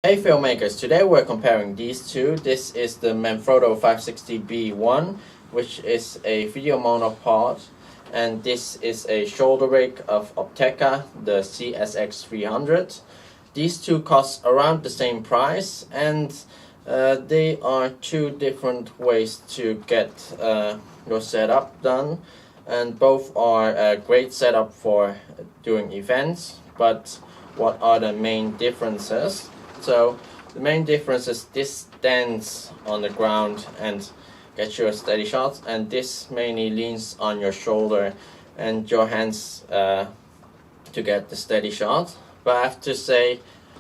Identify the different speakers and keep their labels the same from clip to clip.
Speaker 1: Hey filmmakers, today we're comparing these two. This is the Manfrotto 560B1, which is a video monopod, and this is a shoulder rig of Opteka, the CXS300. These two cost around the same price, and they are two different ways to get your setup done, and both are a great setup for doing events. But what are the main differences? So the main difference is this stands on the ground and gets you a steady shot, and this mainly leans on your shoulder and your hands to get the steady shot. But I have to say,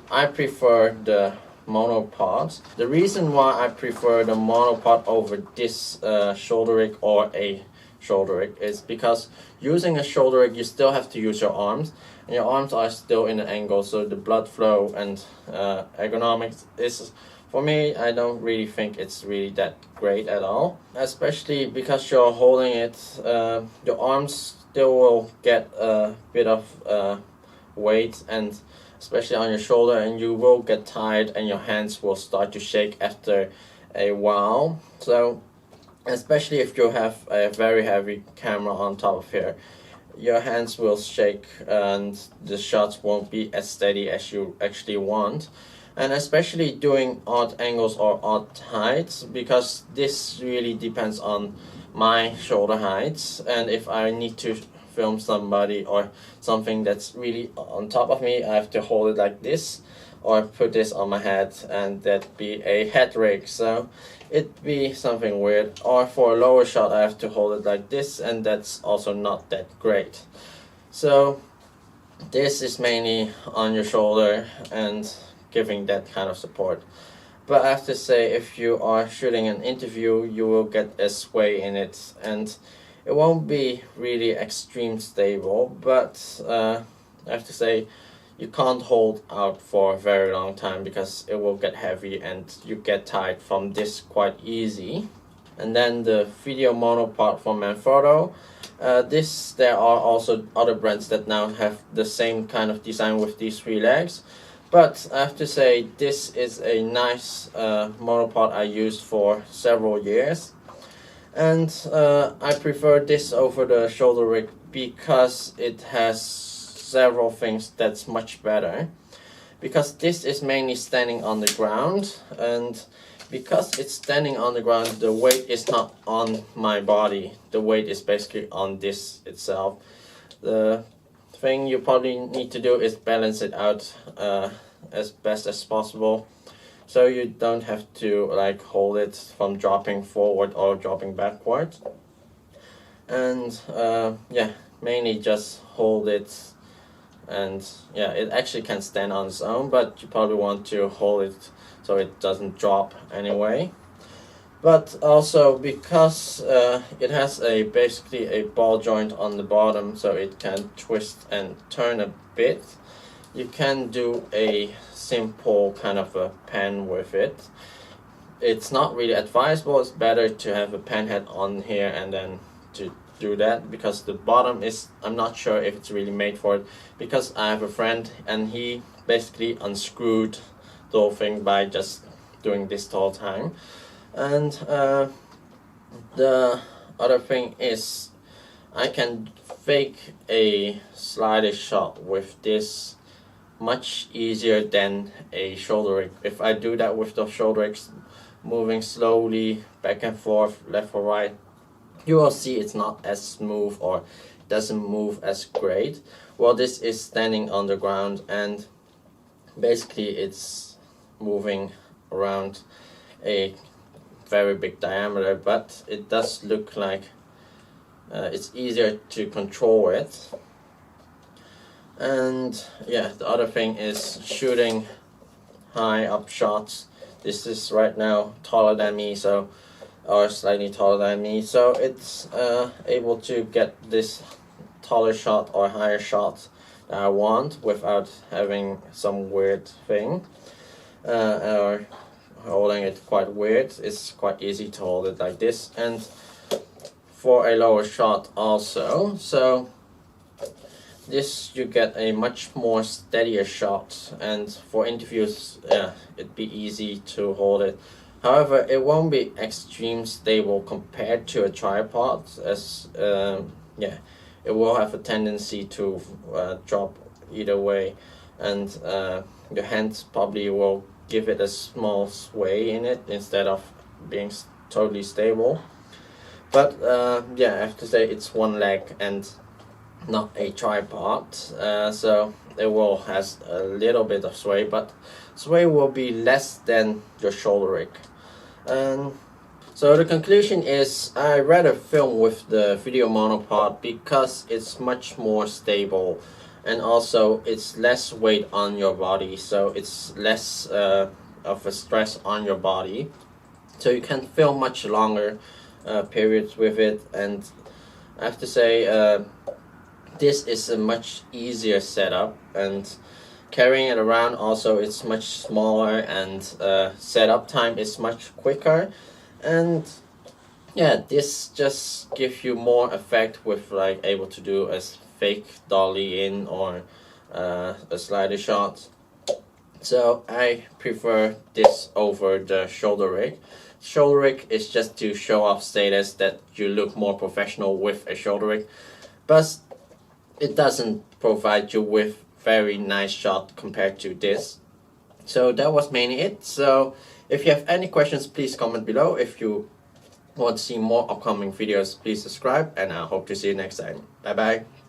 Speaker 1: I prefer the monopod. The reason why I prefer the monopod over this shoulder rig or a shoulder rig is because using a shoulder rig, you still have to use your arms, and your arms are still in an angle, so the blood flow and ergonomics is, for me, I don't really think it's really that great at all, especially because you're holding it. Your arms still will get a bit of weight, and especially on your shoulder, and you will get tired and your hands will start to shake after a while. So especially if you have a very heavy camera on top of here, your hands will shake and the shots won't be as steady as you actually want. And especially doing odd angles or odd heights, because this really depends on my shoulder heights, and if I need to film somebody or something that's really on top of me, I have to hold it like this or put this on my head, and that be a head rig, so it'd be something weird. Or for a lower shot I have to hold it like this, and that's also not that great. So this is mainly on your shoulder and giving that kind of support. But I have to say, if you are shooting an interview, you will get a sway in it, and it won't be really extreme stable, but I have to say, you can't hold out for a very long time because it will get heavy and you get tired from this quite easy. And then the video monopod from Manfrotto. There are also other brands that now have the same kind of design with these three legs. But I have to say, this is a nice monopod I used for several years. And I prefer this over the shoulder rig because it has several things that's much better. Because this is mainly standing on the ground, and because it's standing on the ground, the weight is not on my body. The weight is basically on this itself. The thing you probably need to do is balance it out as best as possible, so you don't have to like hold it from dropping forward or dropping backward. And yeah, mainly just hold it, and yeah, it actually can stand on its own, but you probably want to hold it so it doesn't drop anyway. But also because it has basically a ball joint on the bottom, so it can twist and turn a bit, you can do a simple kind of a pen with it. It's not really advisable. It's better to have a pen head on here and then to do that, because the bottom is, I'm not sure if it's really made for it, because I have a friend and he basically unscrewed the whole thing by just doing this the whole time. And the other thing is, I can fake a slider shot with this much easier than a shoulder rig. If I do that with the shoulder rigs, moving slowly back and forth, left or right, you will see it's not as smooth or doesn't move as great. Well, this is standing on the ground and basically it's moving around a very big diameter, but it does look like it's easier to control it. And yeah, the other thing is shooting high up shots. This is right now taller than me, so, or slightly taller than me, so it's able to get this taller shot or higher shot that I want without having some weird thing or holding it quite weird. It's quite easy to hold it like this, and for a lower shot also. So this you get a much more steadier shot, and for interviews, it'd be easy to hold it. However, it won't be extreme stable compared to a tripod, as it will have a tendency to drop either way, and your hands probably will give it a small sway in it instead of being totally stable. But I have to say it's one leg and not a tripod, so it will has a little bit of sway, but sway will be less than your shoulder rig. And so the conclusion is I rather film with the video monopod because it's much more stable, and also it's less weight on your body, so it's less of a stress on your body, so you can film much longer periods with it. And I have to say this is a much easier setup, and carrying it around also it's much smaller, and setup time is much quicker. And yeah, this just gives you more effect with like able to do a fake dolly in or a slider shot. So I prefer this over the shoulder rig. Shoulder rig is just to show off status that you look more professional with a shoulder rig, but it doesn't provide you with very nice shot compared to this. So that was mainly it. So if you have any questions, please comment below. If you want to see more upcoming videos, please subscribe, and I hope to see you next time. Bye bye.